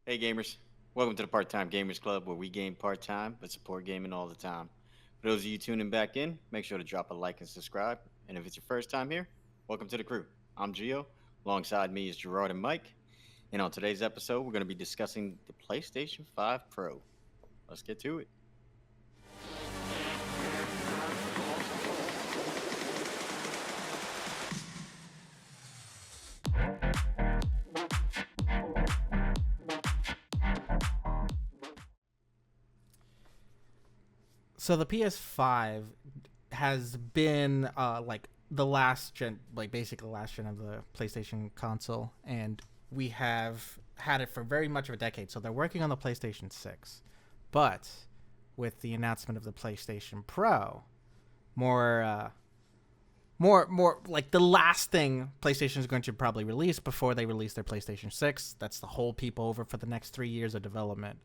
Hey gamers, welcome to the Part-Time Gamers Club where we game part-time but support gaming all the time. For those of you tuning back in, make sure to drop a like and subscribe. And if it's your first time here, welcome to the crew. I'm Gio. Alongside me is Gerard and Mike. And on today's episode, we're going to be discussing the PlayStation 5 Pro. Let's get to it. So the PS5 has been like the last gen, like basically the last gen of the PlayStation console, and we have had it for very much of a decade. So they're working on the PlayStation 6, but with the announcement of the PlayStation Pro, more more like the last thing PlayStation is going to probably release before they release their PlayStation 6. That's the hold people over for the next 3 years of development,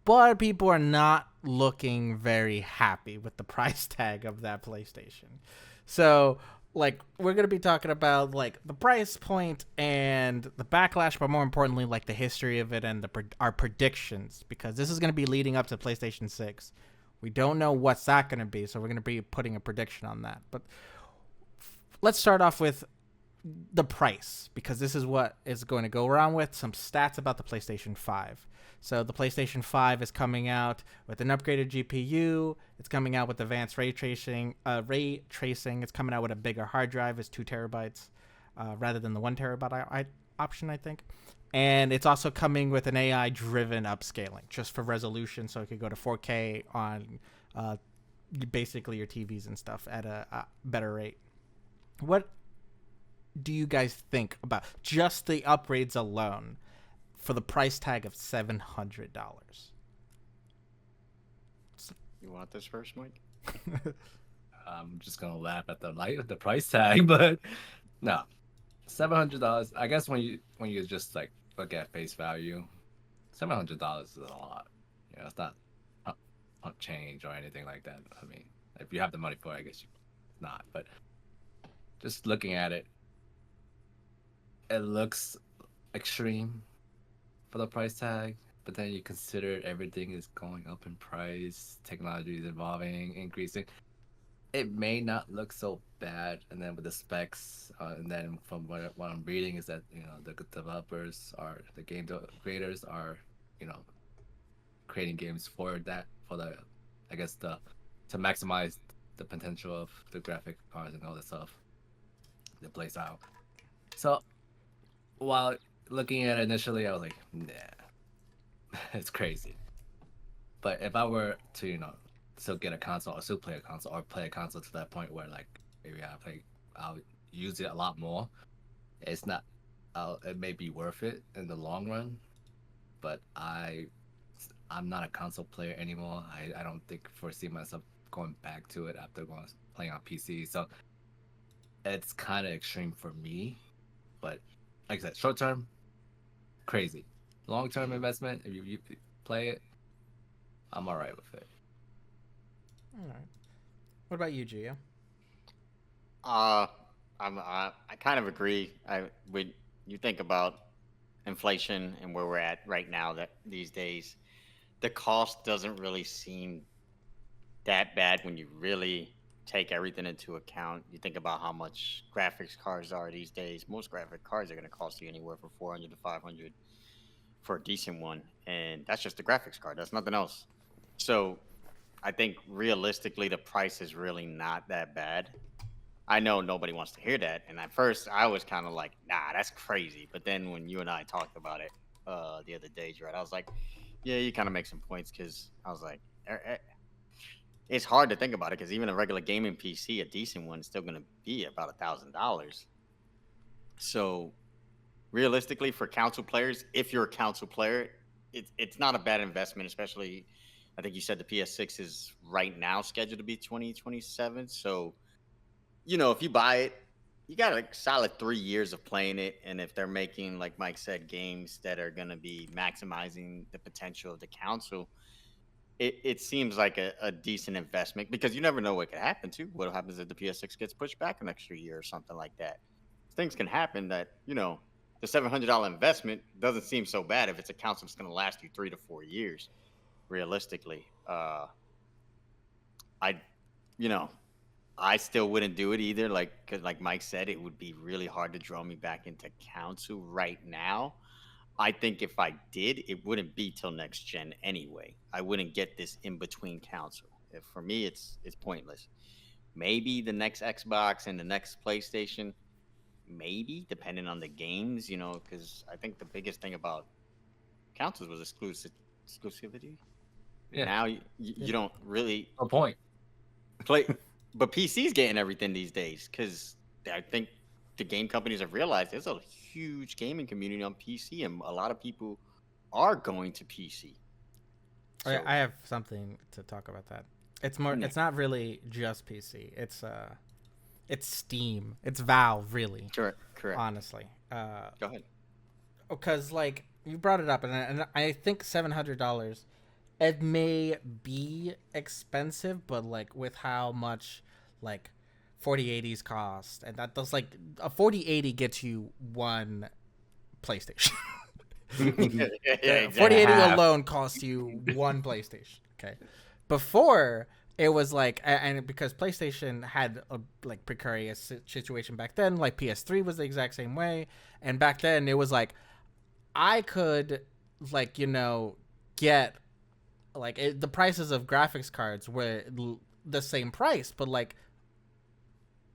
but people are not looking very happy with the price tag of that PlayStation. So, like, we're going to be talking about like the price point and the backlash, but more importantly, like the history of it and our predictions, because this is going to be leading up to PlayStation 6. We don't know what's that going to be, so we're going to be putting a prediction on that. But let's start off with the price, because this is what is going to go around with some stats about the PlayStation 5. So the PlayStation 5 is coming out with an upgraded GPU. It's coming out with advanced ray tracing. It's coming out with a bigger hard drive, it's 2 terabytes, rather than the 1 terabyte option, I think. And it's also coming with an AI-driven upscaling, just for resolution, so it could go to 4K on basically your TVs and stuff at a better rate. What do you guys think about just the upgrades alone for the price tag of $700? You want this first, Mike? I'm just gonna laugh at the price tag, but no, $700. I guess when you just like look at face value, $700 is a lot. It's not change or anything like that. I mean, if you have the money for it, I guess you not. But just looking at it, it looks extreme for the price tag. But then you consider everything is going up in price, technology is evolving, increasing. It may not look so bad, and then with the specs, and then from what I'm reading is that the developers are the creators are you know creating games for that, for the, I guess, the to maximize the potential of the graphic cards and all that stuff that plays out. So while looking at it initially, I was like, nah, it's crazy. But if I were to still get a console or still play a console or play a console to that point where like maybe I'll use it a lot more. It's not. It may be worth it in the long run, but I'm not a console player anymore. I don't think foresee myself going back to it after playing on PC. So it's kind of extreme for me. But like I said, short term, crazy. Long term investment, if you play it, I'm all right with it. All right. What about you, Gio? Uh, I kind of agree. When you think about inflation and where we're at right now, that these days, the cost doesn't really seem that bad when you really take everything into account. You think about how much graphics cards are these days. Most graphic cards are going to cost you anywhere from 400 to 500 for a decent one, and that's just the graphics card. That's nothing else. So I think realistically, the price is really not that bad. I know nobody wants to hear that, and at first I was kind of like, "Nah, that's crazy." But then when you and I talked about it the other day, Jared, I was like, "Yeah, you kind of make some points," because I was like, it's hard to think about it because even a regular gaming PC, a decent one, is still going to be about $1,000. So realistically, for console players, if you're a console player, it's not a bad investment, especially. I think you said the PS6 is right now scheduled to be 2027. So if you buy it, you got a solid 3 years of playing it. And if they're making, like Mike said, games that are going to be maximizing the potential of the console, it seems like a decent investment because you never know what could happen too. What happens if the PS6 gets pushed back an extra year or something like that? Things can happen that, the $700 investment doesn't seem so bad if it's a console that's going to last you 3 to 4 years, realistically. I, you know, I still wouldn't do it either. Cause like Mike said, it would be really hard to draw me back into console right now. I think if I did, it wouldn't be till next gen anyway. I wouldn't get this in between console. For me, it's pointless. Maybe the next Xbox and the next PlayStation, maybe depending on the games, because I think the biggest thing about consoles was exclusivity. Yeah. Now you don't really No point. play, but PC's getting everything these days because I think the game companies have realized there's a huge gaming community on PC, and a lot of people are going to PC. So, I have something to talk about that. It's more. Yeah. It's not really just PC. It's Steam. It's Valve, really. Correct. Honestly. Go ahead. Because like you brought it up, and I think $700. It may be expensive, but like with how much like 4080s cost, and that does like a 4080 gets you one PlayStation. Yeah, exactly. 4080 alone costs you one PlayStation. Okay, before it was like, and because PlayStation had a like precarious situation back then, like PS3 was the exact same way, and back then it was like I could like get like the prices of graphics cards were the same price, but like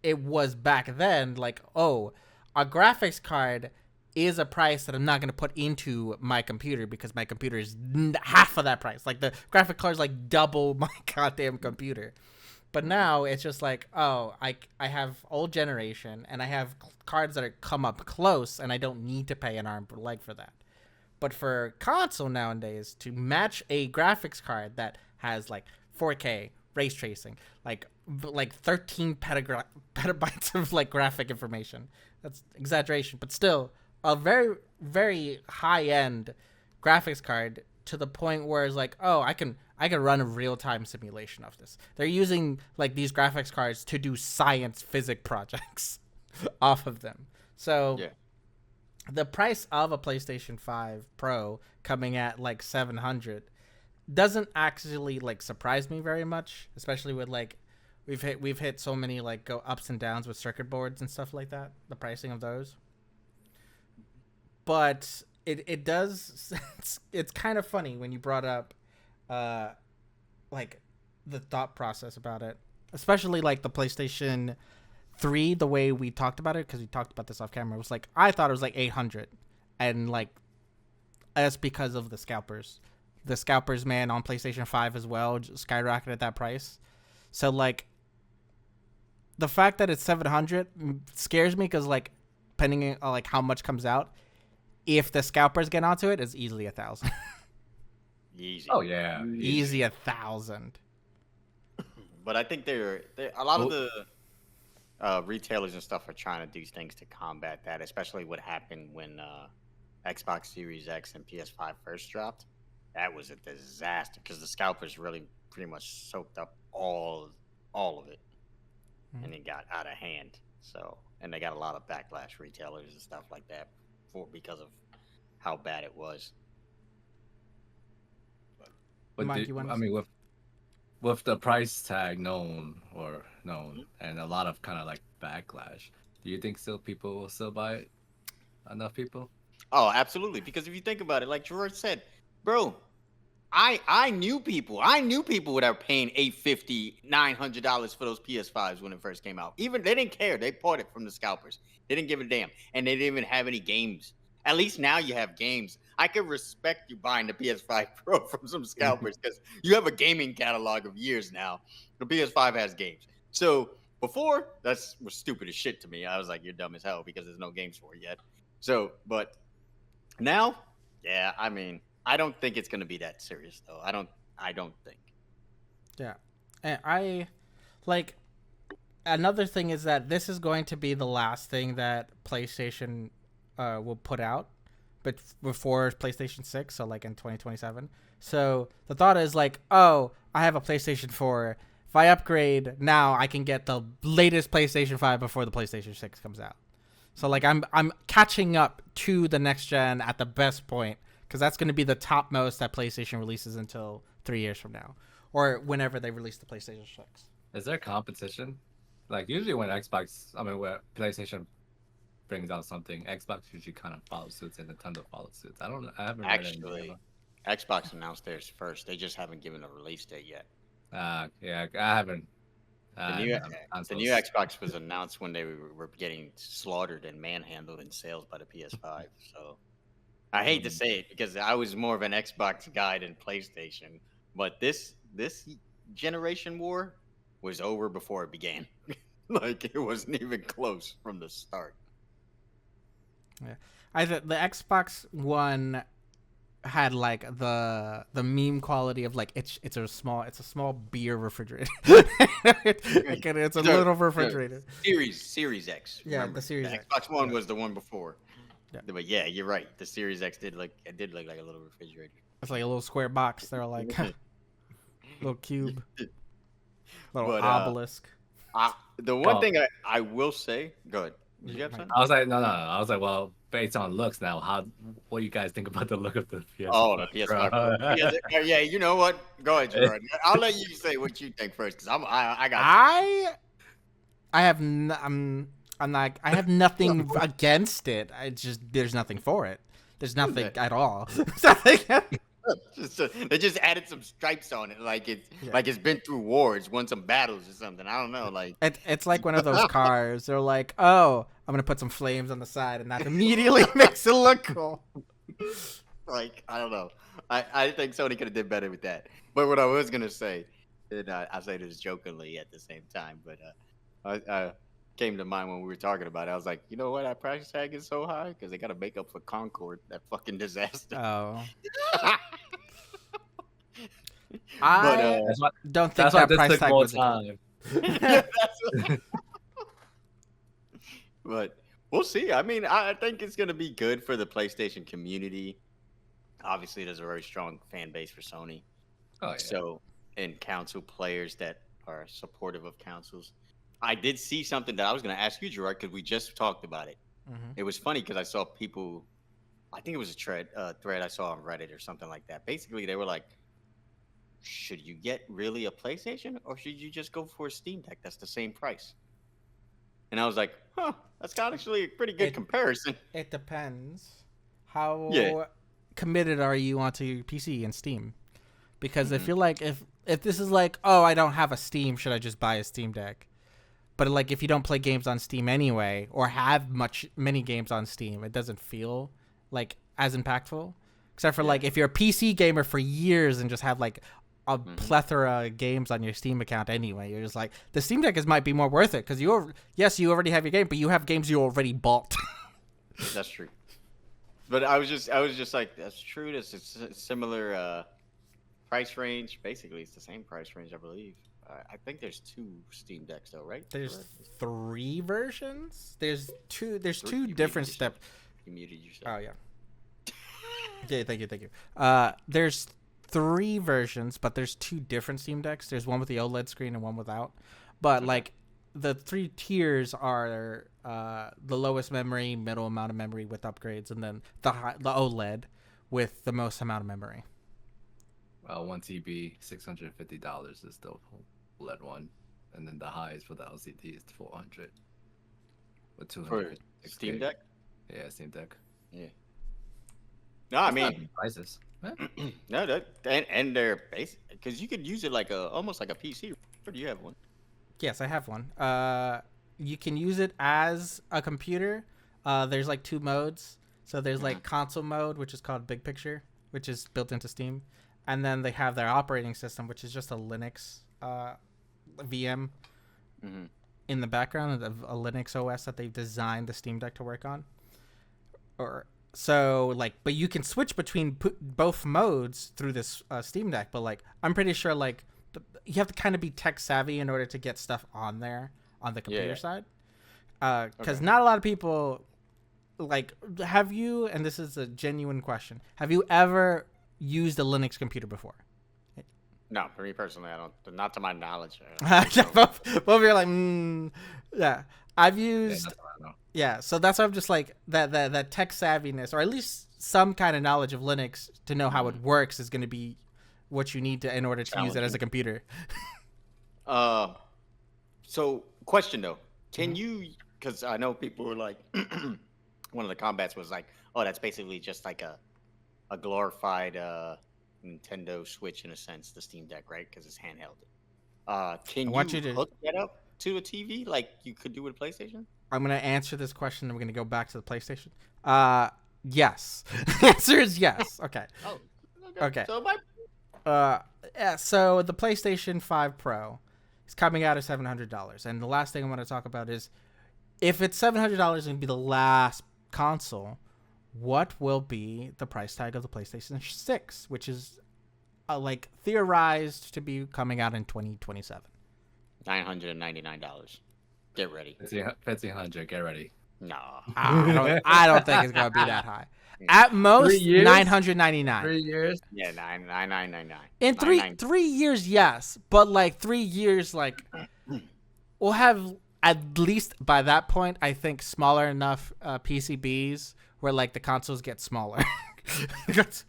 it was back then like, oh, a graphics card is a price that I'm not going to put into my computer because my computer is half of that price. Like the graphic card is like double my goddamn computer. But now it's just like, oh, I have old generation and I have cards that are come up close and I don't need to pay an arm and leg for that. But for console nowadays, to match a graphics card that has like 4K ray tracing, like 13 petabytes of like graphic information, that's exaggeration, but still a very, very high end graphics card to the point where it's like, oh, I can run a real time simulation of this. They're using like these graphics cards to do science physics projects off of them. So Yeah. the price of a PlayStation 5 Pro coming at like $700 doesn't actually like surprise me very much, especially with like we've hit so many like go ups and downs with circuit boards and stuff like that, the pricing of those. But it does it's kind of funny when you brought up like the thought process about it, especially like the PlayStation 3, the way we talked about it, because we talked about this off camera. It was like I thought it was like 800, and like that's because of the scalpers. The scalpers, man, on PlayStation 5 as well just skyrocketed that price. So like the fact that it's 700 scares me because like depending on like how much comes out, if the scalpers get onto it, it's easily 1,000. Easy. Oh yeah, Easy 1,000. But I think they're a lot of the retailers and stuff are trying to do things to combat that, especially what happened when Xbox Series X and PS5 first dropped. That was a disaster because the scalpers really pretty much soaked up all of it, and it got out of hand. So, and they got a lot of backlash, retailers and stuff like that, because of how bad it was. But Mike, I mean, with the price tag known, and a lot of kind of like backlash, do you think still people will still buy it? Enough people? Oh, absolutely. Because if you think about it, like George said, bro, I knew people that were paying $850, $900 for those PS5s when it first came out. Even they didn't care. They bought it from the scalpers. They didn't give a damn, and they didn't even have any games. At least now you have games. I could respect you buying the PS5 Pro from some scalpers because you have a gaming catalog of years now. The PS5 has games. So before, was stupid as shit to me. I was like, you're dumb as hell because there's no games for it yet. So, but now, yeah, I mean, I don't think it's going to be that serious though. I don't think. Yeah. And I like another thing is that this is going to be the last thing that PlayStation will put out, but before PlayStation 6, so like in 2027. So the thought is like, oh, I have a PlayStation 4. If I upgrade now, I can get the latest PlayStation 5 before the PlayStation 6 comes out. So like I'm catching up to the next gen at the best point, because that's going to be the top most that PlayStation releases until 3 years from now, or whenever they release the PlayStation 6. Is there competition? Like usually when when PlayStation brings out something, Xbox usually kind of follows suits and Nintendo follows suits. I haven't read anything Actually, about. Xbox announced theirs first. They just haven't given a release date yet. Yeah, I haven't. The new No, the new consoles. Xbox was announced when they were getting slaughtered and manhandled in sales by the PS5. So I hate to say it because I was more of an Xbox guy than PlayStation, but this generation war was over before it began. Like it wasn't even close from the start. Yeah, the Xbox One had like the meme quality of like it's a small beer refrigerator. It's a little refrigerator. Series X. Yeah, Remember? the Series The X. Xbox One was the one before. Yeah. But yeah, you're right. The Series X did look like a little refrigerator. It's like a little square box. They're like little cube, little But obelisk. the one Oh. thing I will say, go ahead. Did you have something? I was like, no. I was like, well, based on looks now, what do you guys think about the look of the PS5? Oh, the PS5 Pro. Yeah, you know what? Go ahead, Gerard. I'll let you say what you think first, because I got. I have I'm not. I have nothing against it. I just there's nothing for it. There's nothing at all. They just added some stripes on it, like it's been through wars, won some battles or something. I don't know, like It's like one of those cars. They're like, oh, I'm gonna put some flames on the side, and that immediately makes it look cool. like I don't know. I think Sony could have did better with that. But what I was gonna say, and I say this jokingly at the same time, but I came to mind when we were talking about it. I was like, you know what? That price tag is so high because they got to make up for Concord, that fucking disaster. Oh, But I don't think That's why that this price took tag more was. time. But we'll see. I mean, I think it's gonna be good for the PlayStation community. Obviously, there's a very strong fan base for Sony. Oh yeah. So, and console players that are supportive of consoles. I did see something that I was going to ask you, Gerard, because we just talked about it. Mhm. It was funny because I saw people, I think it was a thread I saw on Reddit or something like that. Basically, they were like, should you get really a PlayStation or should you just go for a Steam Deck? That's the same price. And I was like, huh, that's actually a pretty good comparison. It depends. How Yeah. committed are you onto your PC and Steam? Because if you're like, if this is like, oh, I don't have a Steam, should I just buy a Steam Deck? But like, if you don't play games on Steam anyway, or have many games on Steam, it doesn't feel like as impactful. Except for like, if you're a PC gamer for years and just have like a plethora of games on your Steam account anyway, you're just like, the Steam Deck might be more worth it because you already have your game, but you have games you already bought. That's true. But I was just like, that's true. That's a similar price range. Basically, it's the same price range, I believe. I think there's 2 Steam Decks though, right? There's 3 versions. There's two You different muted steps. You muted yourself. Oh yeah. Yeah, thank you. There's 3 versions, but there's 2 different Steam Decks. There's one with the OLED screen and one without. But like the 3 tiers are the lowest memory, middle amount of memory with upgrades, and then the OLED with the most amount of memory. 1 TB, $650 is the OLED one, and then the highest for the LCD is 400. With 200 Steam Deck? Yeah, Steam Deck. Yeah. No, I mean prices. no, and they're basic because you could use it like almost like a PC. Or do you have one? Yes, I have one. You can use it as a computer. There's like 2 modes. So there's like console mode, which is called Big Picture, which is built into Steam, and then they have their operating system, which is just a Linux VM in the background of a Linux OS that they've designed the Steam Deck to work on. But you can switch between both modes through this Steam Deck. But like, I'm pretty sure like you have to kind of be tech savvy in order to get stuff on there on the computer side. Because not a lot of people like. Have you? And this is a genuine question. Have you ever used a Linux computer before? No, for me personally, I don't. Not to my knowledge. Both of you are like, yeah. I've used. Yeah, so that's why I'm just like that tech savviness, or at least some kind of knowledge of Linux to know how it works, is going to be what you need to in order to use it as a computer. So question though, can you? Because I know people were like, one of the combats was like, oh, that's basically just like a glorified Nintendo Switch in a sense, the Steam Deck, right? Because it's handheld. Can you hook that up to a TV like you could do with a PlayStation? I'm going to answer this question, and we're going to go back to the PlayStation. Yes. The answer is yes. Okay. Oh, Okay. So yeah, so the PlayStation 5 Pro is coming out at $700. And the last thing I want to talk about is, if it's $700 going to be the last console, what will be the price tag of the PlayStation 6, which is like theorized to be coming out in 2027? $999. Get ready. 1,500. Get ready. No. I don't think it's going to be that high. At most, 999. 3 years. Yeah, 999. In 3 years, yes, but like 3 years, like we'll have at least by that point, I think, smaller enough PCBs where like the consoles get smaller. It's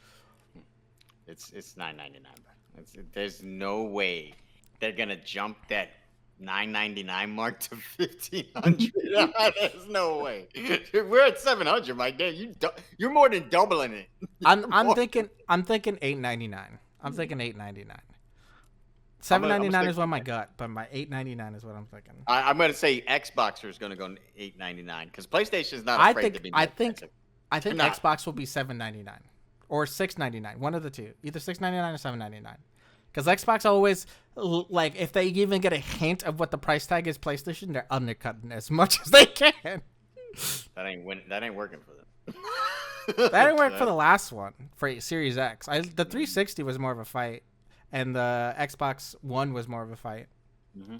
$999. There's no way they're gonna jump that $999 mark to $1,500. There's no way. We're at $700, my dude. You're more than doubling it. I'm thinking $899. I'm thinking $899. $799 is what my gut, but my $899 is what I'm thinking. I'm gonna say Xboxer is gonna go $899 because PlayStation is not afraid to be. I think Not. Xbox will be $799 or $699. One of the two, either $699 or $799. Because Xbox always, like, if they even get a hint of what the price tag is, PlayStation, they're undercutting as much as they can. That ain't working for them. That didn't work for the last one, for Series X. The 360 was more of a fight, and the Xbox One was more of a fight. Mm-hmm.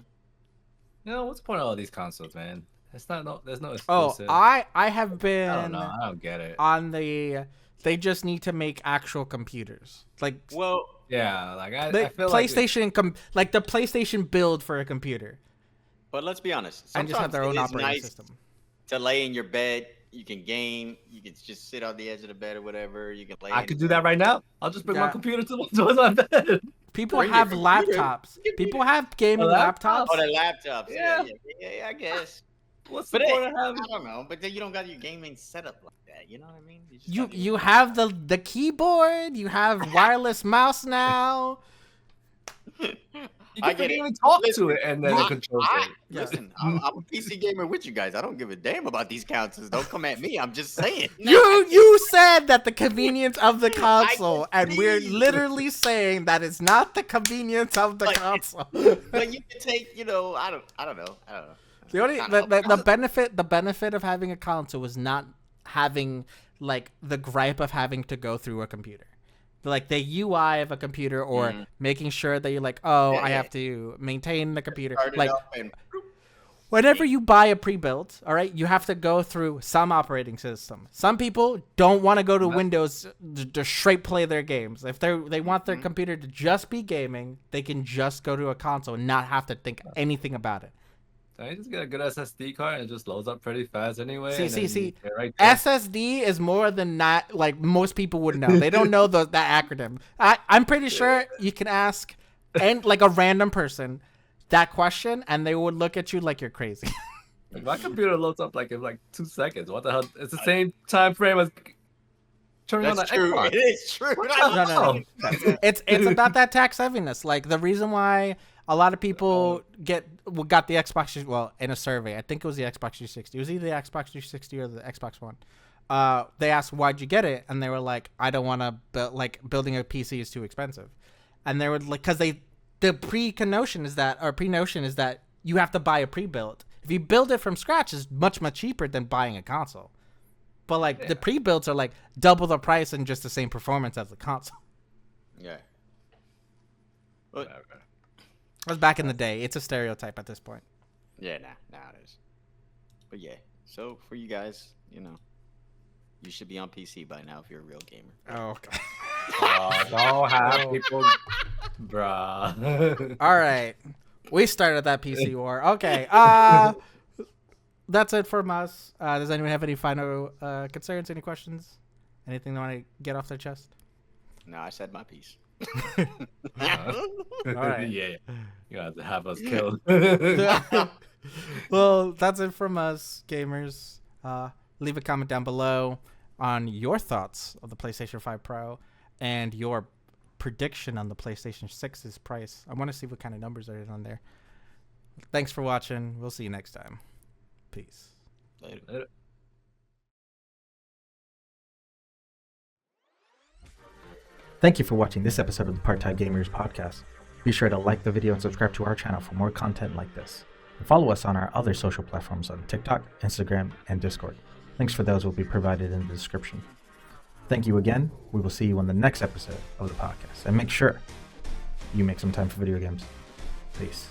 You know, what's the point of all these consoles, man? There's no exclusive. Oh, I have been. I don't know. I don't get it. They just need to make actual computers. Like, well, yeah, like I feel PlayStation, like the PlayStation build for a computer. But let's be honest. And just have their own operating system. To lay in your bed, you can game. You can just sit on the edge of the bed or whatever. You can lay. I could do that right now. I'll just bring my computer to my bed. People have laptops. People have gaming laptops. Oh, the laptops. Yeah, I guess. What's the point of having? I don't know, but then you don't got your gaming setup like that. You know what I mean? You have the keyboard. You have wireless mouse now. You can even talk to it and then it controls it. Listen, I'm a PC gamer with you guys. I don't give a damn about these consoles. Don't come at me. I'm just saying. You said that the convenience of the console, and we're literally saying that it's not the convenience of the console. But you can take, I don't know. The benefit of having a console was not having like the gripe of having to go through a computer. Like the UI of a computer, or making sure that you're like, I have to maintain the computer. Like, whenever you buy a pre-built, all right, you have to go through some operating system. Some people don't want to go to Windows to straight play their games. If they want their computer to just be gaming, they can just go to a console and not have to think anything about it. I just get a good SSD card and it just loads up pretty fast anyway. See. Right, SSD is more than that. Like, most people would know. They don't know that acronym. I'm pretty sure you can ask like a random person that question, and they would look at you like you're crazy. Like, my computer loads up in 2 seconds. What the hell? It's the same time frame as turning on the Xbox. It is true. No. It's about that tax heaviness. Like, the reason why a lot of people got the Xbox, well, in a survey, I think it was the Xbox 360. It was either the Xbox 360 or the Xbox One. They asked, why'd you get it? And they were like, I don't want to building a PC is too expensive. And they were like, because the pre-notion is that you have to buy a pre-built. If you build it from scratch, it's much, much cheaper than buying a console. But the pre-builds are like double the price and just the same performance as the console. Yeah. It was back in the day. It's a stereotype at this point. Yeah, now it is. But yeah, so for you guys, you should be on PC by now if you're a real gamer. Oh, God. Don't have people, bruh. All right, we started that PC war. Okay, that's it from us. Does anyone have any final concerns, any questions? Anything they want to get off their chest? No, I said my piece. All right. Yeah, you have to have us killed. Well, that's it from us, gamers. Leave a comment down below on your thoughts of the PlayStation 5 Pro and your prediction on the PlayStation 6's price. I want to see what kind of numbers are on there. Thanks for watching. We'll see you next time. Peace. Later. Thank you for watching this episode of the Part-Time Gamers podcast. Be sure to like the video and subscribe to our channel for more content like this. And follow us on our other social platforms on TikTok, Instagram, and Discord. Links for those will be provided in the description. Thank you again. We will see you on the next episode of the podcast. And make sure you make some time for video games. Peace.